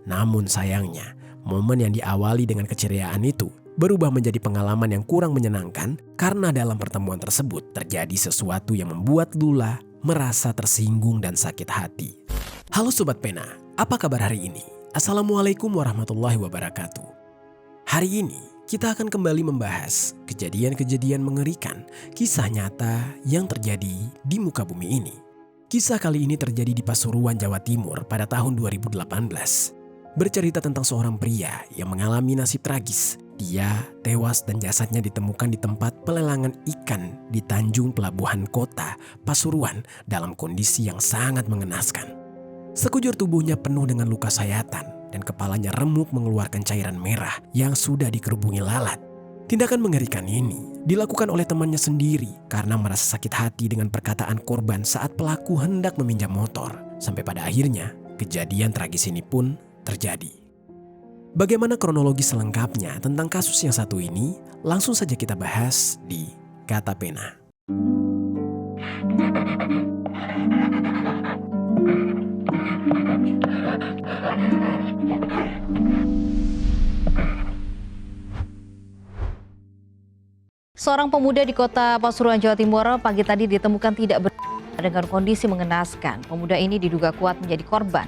Namun sayangnya, momen yang diawali dengan keceriaan itu berubah menjadi pengalaman yang kurang menyenangkan karena dalam pertemuan tersebut terjadi sesuatu yang membuat Lula merasa tersinggung dan sakit hati. Halo Sobat Pena, apa kabar hari ini? Assalamualaikum warahmatullahi wabarakatuh. Hari ini kita akan kembali membahas kejadian-kejadian mengerikan, kisah nyata yang terjadi di muka bumi ini. Kisah kali ini terjadi di Pasuruan, Jawa Timur pada tahun 2018. Bercerita tentang seorang pria yang mengalami nasib tragis. Dia tewas dan jasadnya ditemukan di tempat pelelangan ikan di Tanjung Pelabuhan Kota, Pasuruan dalam kondisi yang sangat mengenaskan. Sekujur tubuhnya penuh dengan luka sayatan dan kepalanya remuk mengeluarkan cairan merah yang sudah dikerubungi lalat. Tindakan mengerikan ini dilakukan oleh temannya sendiri karena merasa sakit hati dengan perkataan korban saat pelaku hendak meminjam motor. Sampai pada akhirnya kejadian tragis ini pun terjadi. Bagaimana kronologi selengkapnya tentang kasus yang satu ini? Langsung saja kita bahas di Kata Pena. Seorang pemuda di kota Pasuruan, Jawa Timur pagi tadi ditemukan tidak dengan kondisi mengenaskan. Pemuda ini diduga kuat menjadi korban.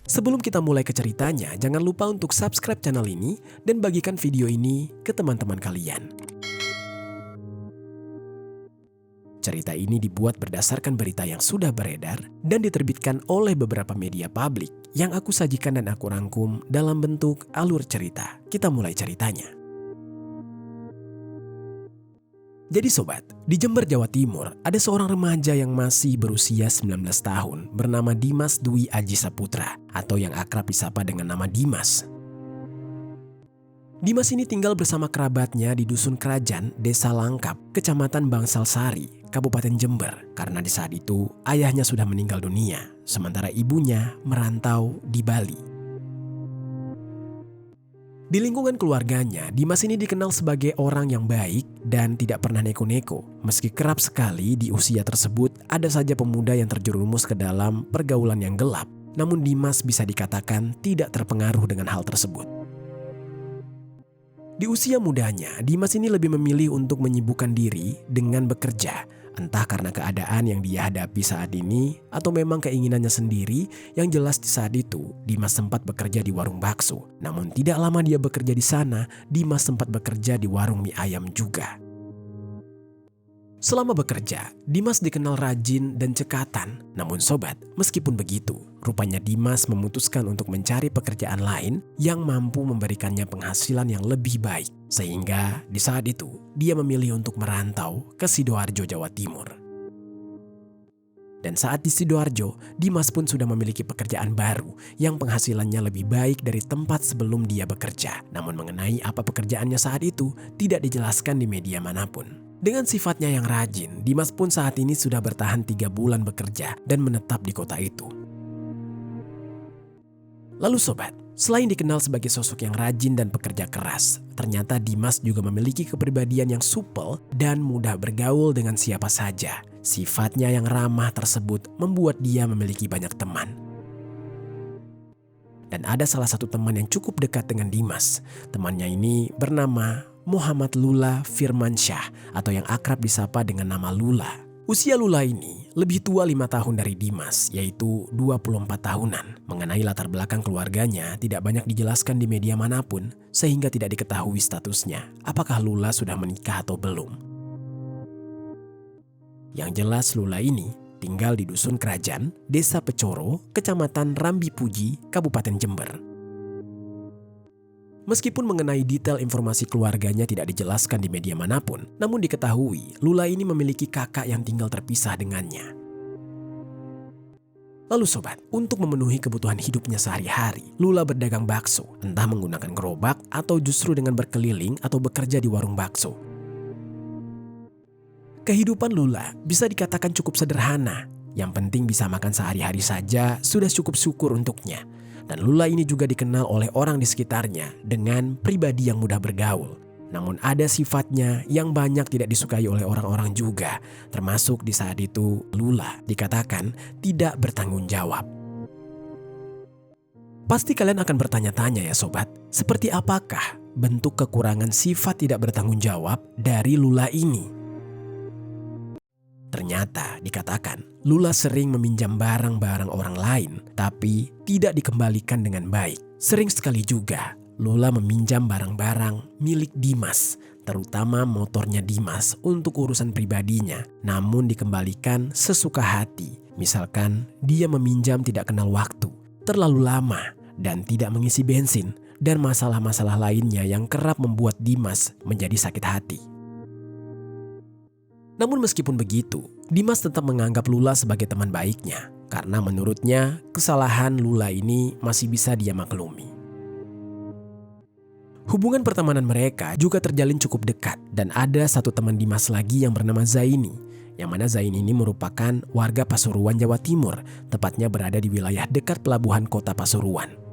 Sebelum kita mulai ke ceritanya, jangan lupa untuk subscribe channel ini dan bagikan video ini ke teman-teman kalian. Cerita ini dibuat berdasarkan berita yang sudah beredar dan diterbitkan oleh beberapa media publik yang aku sajikan dan aku rangkum dalam bentuk alur cerita. Kita mulai ceritanya. Jadi sobat, di Jember, Jawa Timur ada seorang remaja yang masih berusia 19 tahun bernama Dimas Dwi Aji Saputra atau yang akrab disapa dengan nama Dimas. Dimas ini tinggal bersama kerabatnya di Dusun Kerajaan, Desa Langkap, Kecamatan Bangsal Sari, Kabupaten Jember karena di saat itu ayahnya sudah meninggal dunia sementara ibunya merantau di Bali. Di lingkungan keluarganya, Dimas ini dikenal sebagai orang yang baik dan tidak pernah neko-neko. Meski kerap sekali di usia tersebut ada saja pemuda yang terjerumus ke dalam pergaulan yang gelap, namun Dimas bisa dikatakan tidak terpengaruh dengan hal tersebut. Di usia mudanya, Dimas ini lebih memilih untuk menyibukkan diri dengan bekerja. Entah karena keadaan yang dia hadapi saat ini atau memang keinginannya sendiri. Yang jelas di saat itu Dimas sempat bekerja di warung bakso. Namun tidak lama dia bekerja di sana, Dimas sempat bekerja di warung mie ayam juga. Selama bekerja, Dimas dikenal rajin dan cekatan. Namun sobat, meskipun begitu, rupanya Dimas memutuskan untuk mencari pekerjaan lain yang mampu memberikannya penghasilan yang lebih baik. Sehingga di saat itu, dia memilih untuk merantau ke Sidoarjo, Jawa Timur. Dan saat di Sidoarjo, Dimas pun sudah memiliki pekerjaan baru yang penghasilannya lebih baik dari tempat sebelum dia bekerja. Namun mengenai apa pekerjaannya saat itu, tidak dijelaskan di media manapun. Dengan sifatnya yang rajin, Dimas pun saat ini sudah bertahan 3 bulan bekerja dan menetap di kota itu. Lalu sobat, selain dikenal sebagai sosok yang rajin dan pekerja keras, ternyata Dimas juga memiliki kepribadian yang supel dan mudah bergaul dengan siapa saja. Sifatnya yang ramah tersebut membuat dia memiliki banyak teman. Dan ada salah satu teman yang cukup dekat dengan Dimas. Temannya ini bernama Muhammad Lula Firmansyah atau yang akrab disapa dengan nama Lula. Usia Lula ini lebih tua 5 tahun dari Dimas, yaitu 24 tahunan. Mengenai latar belakang keluarganya tidak banyak dijelaskan di media manapun sehingga tidak diketahui statusnya apakah Lula sudah menikah atau belum. Yang jelas Lula ini tinggal di Dusun Kerajaan, Desa Pecoro, Kecamatan Rambi Puji, Kabupaten Jember. Meskipun mengenai detail informasi keluarganya tidak dijelaskan di media manapun, namun diketahui Lula ini memiliki kakak yang tinggal terpisah dengannya. Lalu sobat, untuk memenuhi kebutuhan hidupnya sehari-hari, Lula berdagang bakso, entah menggunakan gerobak atau justru dengan berkeliling atau bekerja di warung bakso. Kehidupan Lula bisa dikatakan cukup sederhana, yang penting bisa makan sehari-hari saja sudah cukup syukur untuknya. Dan Lula ini juga dikenal oleh orang di sekitarnya dengan pribadi yang mudah bergaul. Namun ada sifatnya yang banyak tidak disukai oleh orang-orang juga. Termasuk di saat itu Lula dikatakan tidak bertanggung jawab. Pasti kalian akan bertanya-tanya ya sobat, seperti apakah bentuk kekurangan sifat tidak bertanggung jawab dari Lula ini? Ternyata dikatakan Lula sering meminjam barang-barang orang lain tapi tidak dikembalikan dengan baik. Sering sekali juga Lula meminjam barang-barang milik Dimas, terutama motornya Dimas untuk urusan pribadinya, namun dikembalikan sesuka hati. Misalkan dia meminjam tidak kenal waktu, terlalu lama, dan tidak mengisi bensin, dan masalah-masalah lainnya yang kerap membuat Dimas menjadi sakit hati. Namun meskipun begitu, Dimas tetap menganggap Lula sebagai teman baiknya, karena menurutnya kesalahan Lula ini masih bisa dia maklumi. Hubungan pertemanan mereka juga terjalin cukup dekat, dan ada satu teman Dimas lagi yang bernama Zaini, yang mana Zaini ini merupakan warga Pasuruan, Jawa Timur, tepatnya berada di wilayah dekat pelabuhan kota Pasuruan.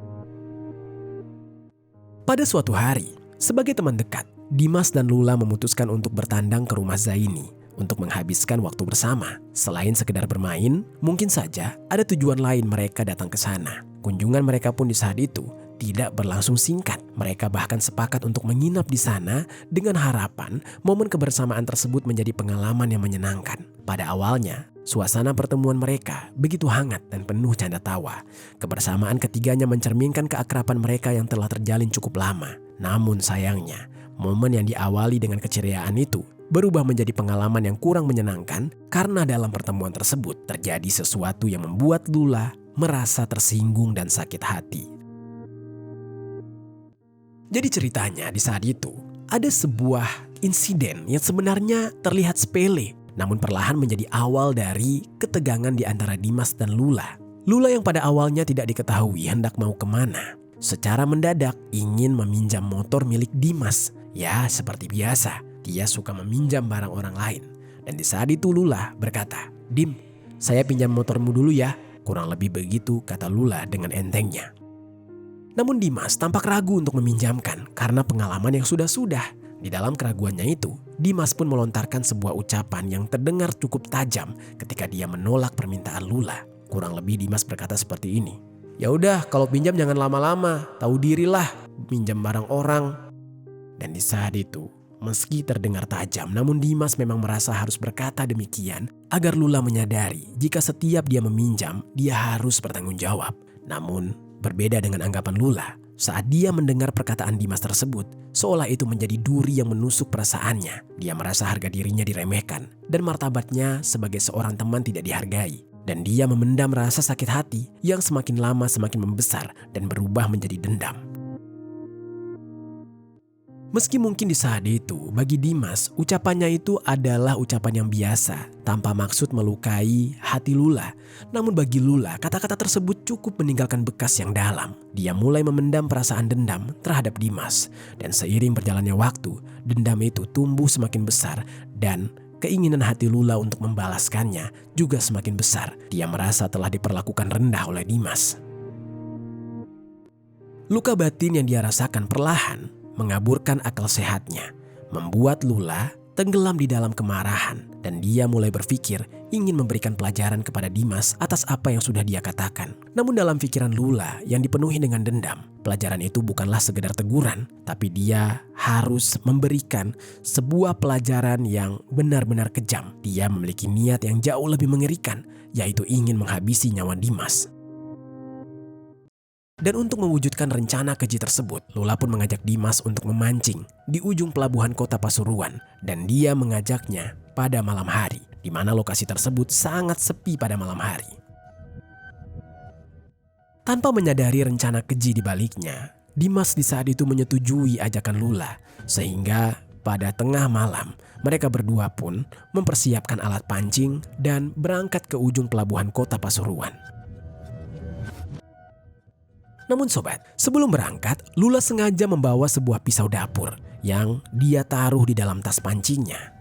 Pada suatu hari, sebagai teman dekat, Dimas dan Lula memutuskan untuk bertandang ke rumah Zaini untuk menghabiskan waktu bersama. Selain sekedar bermain, mungkin saja ada tujuan lain mereka datang ke sana. Kunjungan mereka pun di saat itu tidak berlangsung singkat. Mereka bahkan sepakat untuk menginap di sana dengan harapan momen kebersamaan tersebut menjadi pengalaman yang menyenangkan. Pada awalnya, suasana pertemuan mereka begitu hangat dan penuh canda tawa. Kebersamaan ketiganya mencerminkan keakraban mereka yang telah terjalin cukup lama. Namun sayangnya, momen yang diawali dengan keceriaan itu berubah menjadi pengalaman yang kurang menyenangkan karena dalam pertemuan tersebut terjadi sesuatu yang membuat Lula merasa tersinggung dan sakit hati. Jadi ceritanya di saat itu ada sebuah insiden yang sebenarnya terlihat sepele, namun perlahan menjadi awal dari ketegangan di antara Dimas dan Lula. Lula yang pada awalnya tidak diketahui hendak mau kemana, secara mendadak ingin meminjam motor milik Dimas. Ya seperti biasa, dia suka meminjam barang orang lain. Dan di saat itu Lula berkata, "Dim, saya pinjam motormu dulu ya." Kurang lebih begitu kata Lula dengan entengnya. Namun Dimas tampak ragu untuk meminjamkan karena pengalaman yang sudah-sudah. Di dalam keraguannya itu, Dimas pun melontarkan sebuah ucapan yang terdengar cukup tajam ketika dia menolak permintaan Lula. Kurang lebih Dimas berkata seperti ini, "Ya udah, kalau pinjam jangan lama-lama, tahu dirilah, pinjam barang orang." Dan di saat itu, meski terdengar tajam, namun Dimas memang merasa harus berkata demikian agar Lula menyadari jika setiap dia meminjam, dia harus bertanggung jawab. Namun, berbeda dengan anggapan Lula, saat dia mendengar perkataan Dimas tersebut, seolah itu menjadi duri yang menusuk perasaannya. Dia merasa harga dirinya diremehkan dan martabatnya sebagai seorang teman tidak dihargai. Dan dia memendam rasa sakit hati yang semakin lama semakin membesar dan berubah menjadi dendam. Meski mungkin di saat itu bagi Dimas ucapannya itu adalah ucapan yang biasa tanpa maksud melukai hati Lula. Namun bagi Lula kata-kata tersebut cukup meninggalkan bekas yang dalam. Dia mulai memendam perasaan dendam terhadap Dimas. Dan seiring berjalannya waktu, dendam itu tumbuh semakin besar dan keinginan hati Lula untuk membalaskannya juga semakin besar. Dia merasa telah diperlakukan rendah oleh Dimas. Luka batin yang dia rasakan perlahan mengaburkan akal sehatnya, membuat Lula tenggelam di dalam kemarahan dan dia mulai berpikir ingin memberikan pelajaran kepada Dimas atas apa yang sudah dia katakan. Namun dalam pikiran Lula yang dipenuhi dengan dendam, pelajaran itu bukanlah sekedar teguran, tapi dia harus memberikan sebuah pelajaran yang benar-benar kejam. Dia memiliki niat yang jauh lebih mengerikan, yaitu ingin menghabisi nyawa Dimas. Dan untuk mewujudkan rencana keji tersebut, Lula pun mengajak Dimas untuk memancing di ujung pelabuhan kota Pasuruan. Dan dia mengajaknya pada malam hari, di mana lokasi tersebut sangat sepi pada malam hari. Tanpa menyadari rencana keji di baliknya, Dimas di saat itu menyetujui ajakan Lula. Sehingga pada tengah malam, mereka berdua pun mempersiapkan alat pancing dan berangkat ke ujung pelabuhan kota Pasuruan. Namun sobat, sebelum berangkat, Lula sengaja membawa sebuah pisau dapur yang dia taruh di dalam tas pancingnya.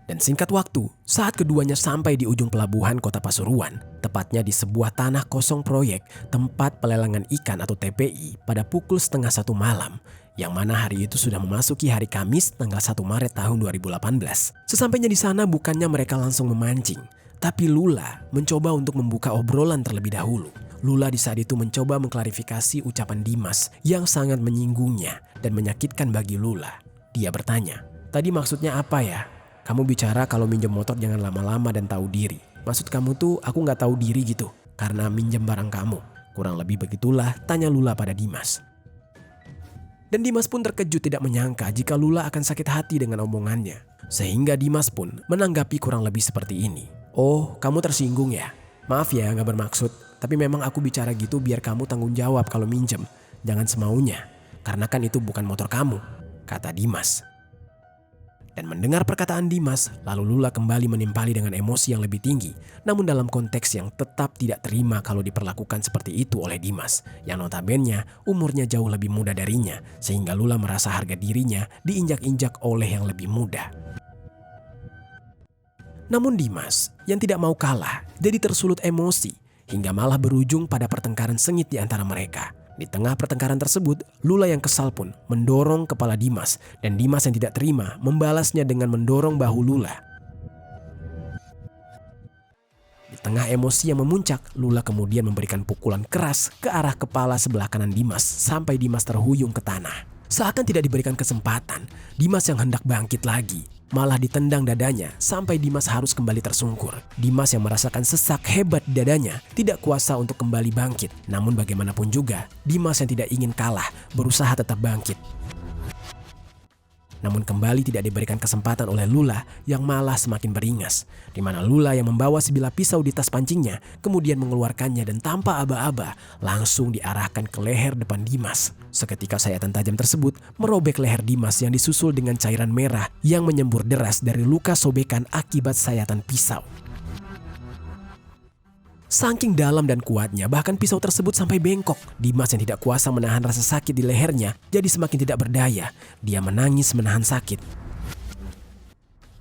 Dan singkat waktu, saat keduanya sampai di ujung pelabuhan kota Pasuruan, tepatnya di sebuah tanah kosong proyek tempat pelelangan ikan atau TPI pada pukul 12:30 malam, yang mana hari itu sudah memasuki hari Kamis tanggal 1 Maret tahun 2018. Sesampainya di sana bukannya mereka langsung memancing, tapi Lula mencoba untuk membuka obrolan terlebih dahulu. Lula di saat itu mencoba mengklarifikasi ucapan Dimas yang sangat menyinggungnya dan menyakitkan bagi Lula. Dia bertanya, "Tadi maksudnya apa ya? Kamu bicara kalau minjem motor jangan lama-lama dan tahu diri. Maksud kamu tuh aku nggak tahu diri gitu karena minjem barang kamu." Kurang lebih begitulah tanya Lula pada Dimas. Dan Dimas pun terkejut tidak menyangka jika Lula akan sakit hati dengan omongannya. Sehingga Dimas pun menanggapi kurang lebih seperti ini. "Oh, kamu tersinggung ya? Maaf ya, gak bermaksud. Tapi memang aku bicara gitu biar kamu tanggung jawab kalau minjem. Jangan semaunya, karena kan itu bukan motor kamu," kata Dimas. Dan mendengar perkataan Dimas, lalu Lula kembali menimpali dengan emosi yang lebih tinggi. Namun dalam konteks yang tetap tidak terima kalau diperlakukan seperti itu oleh Dimas, yang notabene umurnya jauh lebih muda darinya, sehingga Lula merasa harga dirinya diinjak-injak oleh yang lebih muda. Namun Dimas yang tidak mau kalah jadi tersulut emosi hingga malah berujung pada pertengkaran sengit di antara mereka. Di tengah pertengkaran tersebut, Lula yang kesal pun mendorong kepala Dimas dan Dimas yang tidak terima membalasnya dengan mendorong bahu Lula. Di tengah emosi yang memuncak, Lula kemudian memberikan pukulan keras ke arah kepala sebelah kanan Dimas sampai Dimas terhuyung ke tanah. Seakan tidak diberikan kesempatan, Dimas yang hendak bangkit lagi malah ditendang dadanya sampai Dimas harus kembali tersungkur. Dimas yang merasakan sesak hebat di dadanya tidak kuasa untuk kembali bangkit. Namun bagaimanapun juga, Dimas yang tidak ingin kalah berusaha tetap bangkit. Namun kembali tidak diberikan kesempatan oleh Lula yang malah semakin beringas. Di mana Lula yang membawa sebilah pisau di tas pancingnya kemudian mengeluarkannya dan tanpa aba-aba langsung diarahkan ke leher depan Dimas. Seketika sayatan tajam tersebut merobek leher Dimas yang disusul dengan cairan merah yang menyembur deras dari luka sobekan akibat sayatan pisau. Saking dalam dan kuatnya, bahkan pisau tersebut sampai bengkok. Dimas yang tidak kuasa menahan rasa sakit di lehernya, jadi semakin tidak berdaya. Dia menangis menahan sakit.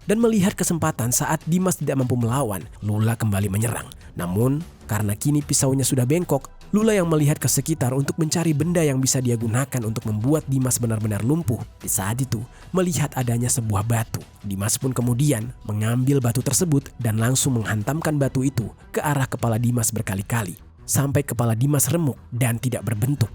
Dan melihat kesempatan saat Dimas tidak mampu melawan, Lula kembali menyerang. Namun, karena kini pisaunya sudah bengkok, Lula yang melihat ke sekitar untuk mencari benda yang bisa dia gunakan untuk membuat Dimas benar-benar lumpuh. Di saat itu, melihat adanya sebuah batu. Dimas pun kemudian mengambil batu tersebut dan langsung menghantamkan batu itu ke arah kepala Dimas berkali-kali. Sampai kepala Dimas remuk dan tidak berbentuk.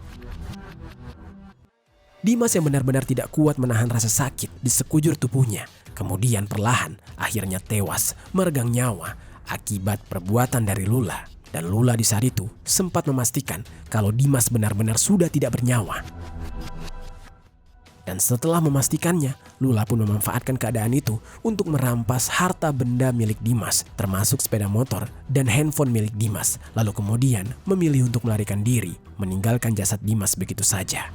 Dimas yang benar-benar tidak kuat menahan rasa sakit di sekujur tubuhnya. Kemudian perlahan akhirnya tewas meregang nyawa akibat perbuatan dari Lula. Dan Lula di saat itu sempat memastikan kalau Dimas benar-benar sudah tidak bernyawa. Dan setelah memastikannya, Lula pun memanfaatkan keadaan itu untuk merampas harta benda milik Dimas, termasuk sepeda motor dan handphone milik Dimas. Lalu kemudian memilih untuk melarikan diri, meninggalkan jasad Dimas begitu saja.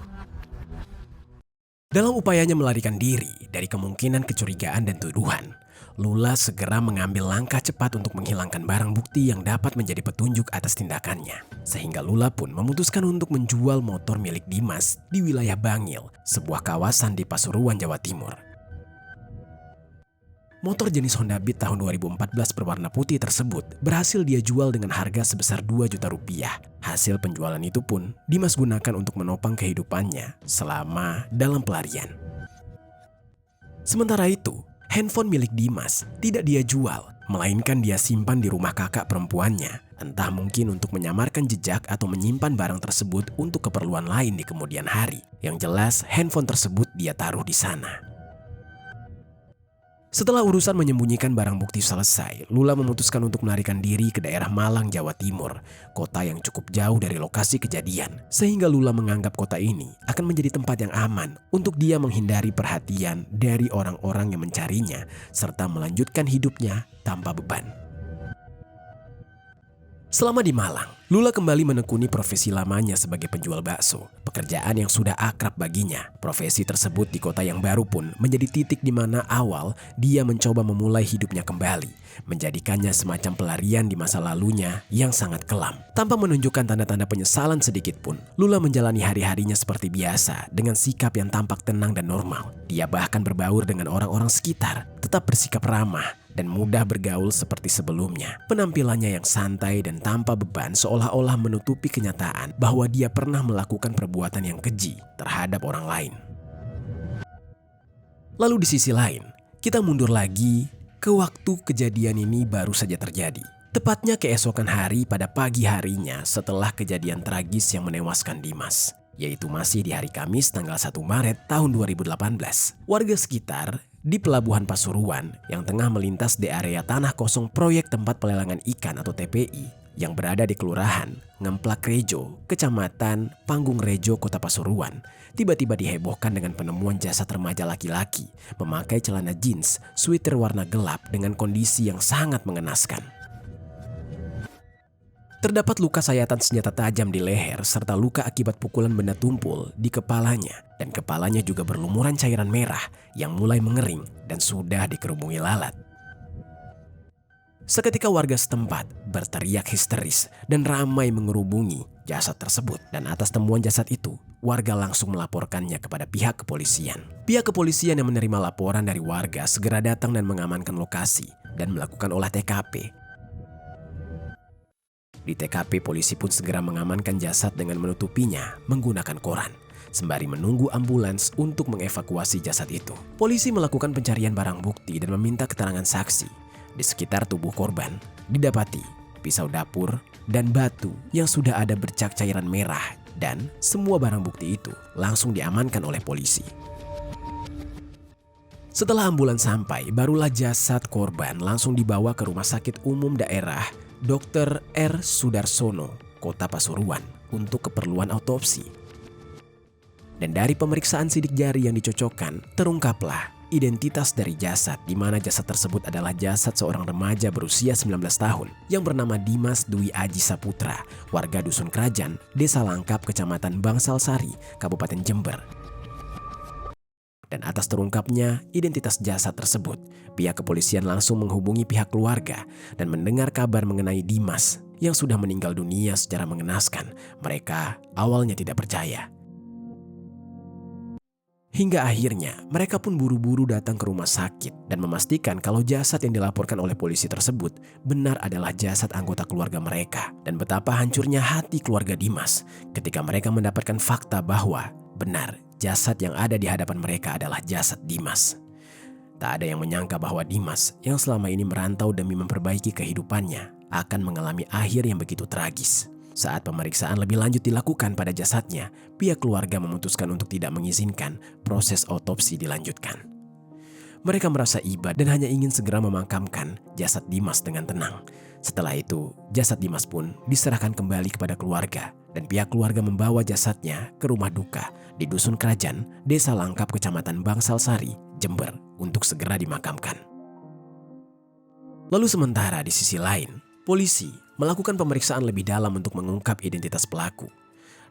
Dalam upayanya melarikan diri dari kemungkinan kecurigaan dan tuduhan, Lula segera mengambil langkah cepat untuk menghilangkan barang bukti yang dapat menjadi petunjuk atas tindakannya. Sehingga Lula pun memutuskan untuk menjual motor milik Dimas di wilayah Bangil, sebuah kawasan di Pasuruan, Jawa Timur. Motor jenis Honda Beat tahun 2014 berwarna putih tersebut berhasil dia jual dengan harga sebesar 2 juta rupiah. Hasil penjualan itu pun Dimas gunakan untuk menopang kehidupannya selama dalam pelarian. Sementara itu, handphone milik Dimas tidak dia jual, melainkan dia simpan di rumah kakak perempuannya. Entah mungkin untuk menyamarkan jejak atau menyimpan barang tersebut untuk keperluan lain di kemudian hari. Yang jelas, handphone tersebut dia taruh di sana. Setelah urusan menyembunyikan barang bukti selesai, Lula memutuskan untuk melarikan diri ke daerah Malang, Jawa Timur, kota yang cukup jauh dari lokasi kejadian. Sehingga Lula menganggap kota ini akan menjadi tempat yang aman untuk dia menghindari perhatian dari orang-orang yang mencarinya, serta melanjutkan hidupnya tanpa beban. Selama di Malang, Lula kembali menekuni profesi lamanya sebagai penjual bakso, pekerjaan yang sudah akrab baginya. Profesi tersebut di kota yang baru pun menjadi titik di mana awal dia mencoba memulai hidupnya kembali, menjadikannya semacam pelarian di masa lalunya yang sangat kelam. Tanpa menunjukkan tanda-tanda penyesalan sedikit pun, Lula menjalani hari-harinya seperti biasa dengan sikap yang tampak tenang dan normal. Dia bahkan berbaur dengan orang-orang sekitar, tetap bersikap ramah dan mudah bergaul seperti sebelumnya. Penampilannya yang santai dan tanpa beban seolah-olah menutupi kenyataan bahwa dia pernah melakukan perbuatan yang keji terhadap orang lain. Lalu di sisi lain, kita mundur lagi ke waktu kejadian ini baru saja terjadi. Tepatnya keesokan hari pada pagi harinya setelah kejadian tragis yang menewaskan Dimas, yaitu masih di hari Kamis tanggal 1 Maret tahun 2018. Warga sekitar di Pelabuhan Pasuruan yang tengah melintas di area tanah kosong proyek tempat pelelangan ikan atau TPI yang berada di Kelurahan Ngemplak Rejo, Kecamatan Panggung Rejo, Kota Pasuruan, tiba-tiba dihebohkan dengan penemuan jasad remaja laki-laki memakai celana jeans, sweater warna gelap dengan kondisi yang sangat mengenaskan. Terdapat luka sayatan senjata tajam di leher serta luka akibat pukulan benda tumpul di kepalanya, dan kepalanya juga berlumuran cairan merah yang mulai mengering dan sudah dikerubungi lalat. Seketika warga setempat berteriak histeris dan ramai mengerubungi jasad tersebut, dan atas temuan jasad itu, warga langsung melaporkannya kepada pihak kepolisian. Pihak kepolisian yang menerima laporan dari warga segera datang dan mengamankan lokasi dan melakukan olah TKP. Di TKP, polisi pun segera mengamankan jasad dengan menutupinya menggunakan koran, sembari menunggu ambulans untuk mengevakuasi jasad itu. Polisi melakukan pencarian barang bukti dan meminta keterangan saksi. Di sekitar tubuh korban didapati pisau dapur dan batu yang sudah ada bercak cairan merah, dan semua barang bukti itu langsung diamankan oleh polisi. Setelah ambulans sampai, barulah jasad korban langsung dibawa ke Rumah Sakit Umum Daerah Dr. R. Sudarsono, Kota Pasuruan untuk keperluan autopsi. Dan dari pemeriksaan sidik jari yang dicocokkan, terungkaplah identitas dari jasad, di mana jasad tersebut adalah jasad seorang remaja berusia 19 tahun yang bernama Dimas Dwi Aji Saputra, warga Dusun Kerajaan, Desa Langkap, Kecamatan Bangsal Sari, Kabupaten Jember. Dan atas terungkapnya identitas jasad tersebut, pihak kepolisian langsung menghubungi pihak keluarga dan mendengar kabar mengenai Dimas yang sudah meninggal dunia secara mengenaskan. Mereka awalnya tidak percaya. Hingga akhirnya mereka pun buru-buru datang ke rumah sakit dan memastikan kalau jasad yang dilaporkan oleh polisi tersebut benar adalah jasad anggota keluarga mereka. Dan betapa hancurnya hati keluarga Dimas ketika mereka mendapatkan fakta bahwa benar jasad yang ada di hadapan mereka adalah jasad Dimas. Tak ada yang menyangka bahwa Dimas yang selama ini merantau demi memperbaiki kehidupannya akan mengalami akhir yang begitu tragis. Saat pemeriksaan lebih lanjut dilakukan pada jasadnya, pihak keluarga memutuskan untuk tidak mengizinkan proses autopsi dilanjutkan. Mereka merasa iba dan hanya ingin segera memakamkan jasad Dimas dengan tenang. Setelah itu, jasad Dimas pun diserahkan kembali kepada keluarga, dan pihak keluarga membawa jasadnya ke rumah duka di Dusun Kerajaan, Desa Langkap, Kecamatan Bangsal Sari, Jember, untuk segera dimakamkan. Lalu sementara di sisi lain, polisi melakukan pemeriksaan lebih dalam untuk mengungkap identitas pelaku.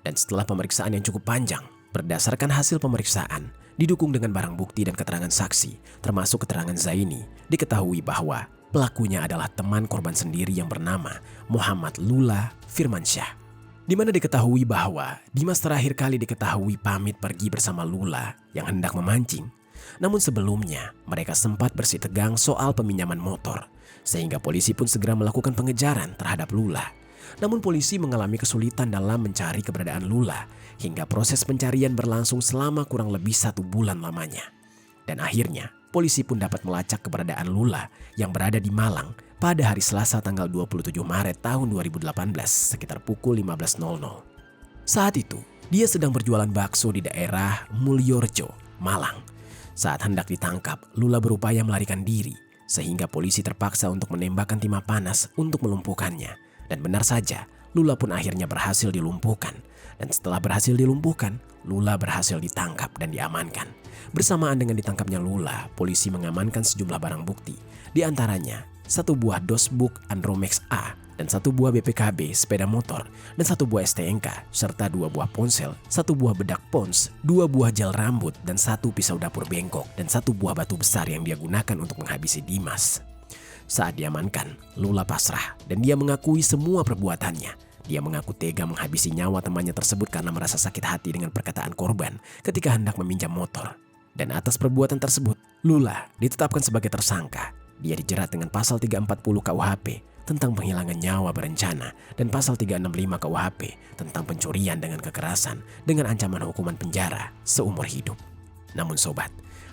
Dan setelah pemeriksaan yang cukup panjang, berdasarkan hasil pemeriksaan, didukung dengan barang bukti dan keterangan saksi, termasuk keterangan Zaini, diketahui bahwa pelakunya adalah teman korban sendiri yang bernama Muhammad Lula Firmansyah. Di mana diketahui bahwa Dimas terakhir kali diketahui pamit pergi bersama Lula yang hendak memancing. Namun sebelumnya, mereka sempat bersih tegang soal peminjaman motor, sehingga polisi pun segera melakukan pengejaran terhadap Lula. Namun polisi mengalami kesulitan dalam mencari keberadaan Lula, hingga proses pencarian berlangsung selama kurang lebih 1 bulan lamanya. Dan akhirnya, polisi pun dapat melacak keberadaan Lula yang berada di Malang pada hari Selasa tanggal 27 Maret tahun 2018 sekitar pukul 15.00. Saat itu, dia sedang berjualan bakso di daerah Mulyorjo, Malang. Saat hendak ditangkap, Lula berupaya melarikan diri, sehingga polisi terpaksa untuk menembakkan timah panas untuk melumpuhkannya. Dan benar saja, Lula pun akhirnya berhasil dilumpuhkan. Dan setelah berhasil dilumpuhkan, Lula berhasil ditangkap dan diamankan. Bersamaan dengan ditangkapnya Lula, polisi mengamankan sejumlah barang bukti. Di antaranya, 1 buah dosbook Andromex A, dan 1 buah BPKB sepeda motor, dan 1 buah STNK, serta 2 buah ponsel, 1 buah bedak pons, 2 buah gel rambut, dan 1 pisau dapur bengkok, dan 1 buah batu besar yang dia gunakan untuk menghabisi Dimas. Saat diamankan, Lula pasrah dan dia mengakui semua perbuatannya. Dia mengaku tega menghabisi nyawa temannya tersebut karena merasa sakit hati dengan perkataan korban ketika hendak meminjam motor. Dan atas perbuatan tersebut, Lula ditetapkan sebagai tersangka. Dia dijerat dengan pasal 340 KUHP tentang penghilangan nyawa berencana dan pasal 365 KUHP tentang pencurian dengan kekerasan dengan ancaman hukuman penjara seumur hidup. Namun sobat,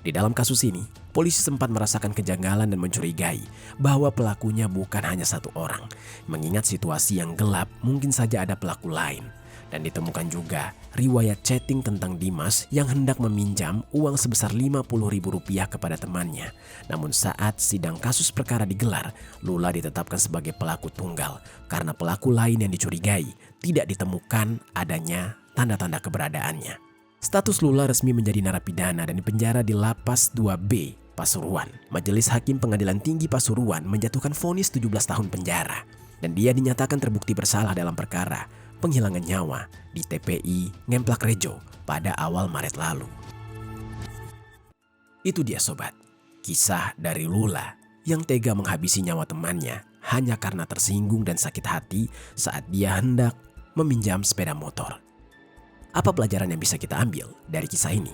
Di dalam kasus ini, polisi sempat merasakan kejanggalan dan mencurigai bahwa pelakunya bukan hanya satu orang. Mengingat situasi yang gelap, mungkin saja ada pelaku lain. Dan ditemukan juga riwayat chatting tentang Dimas yang hendak meminjam uang sebesar Rp50.000 kepada temannya. Namun saat sidang kasus perkara digelar, Lula ditetapkan sebagai pelaku tunggal karena pelaku lain yang dicurigai tidak ditemukan adanya tanda-tanda keberadaannya. Status Lula resmi menjadi narapidana dan dipenjara di Lapas 2B, Pasuruan. Majelis Hakim Pengadilan Tinggi Pasuruan menjatuhkan vonis 17 tahun penjara. Dan dia dinyatakan terbukti bersalah dalam perkara penghilangan nyawa di TPI Ngemplak Rejo pada awal Maret lalu. Itu dia sobat, kisah dari Lula yang tega menghabisi nyawa temannya hanya karena tersinggung dan sakit hati saat dia hendak meminjam sepeda motor. Apa pelajaran yang bisa kita ambil dari kisah ini?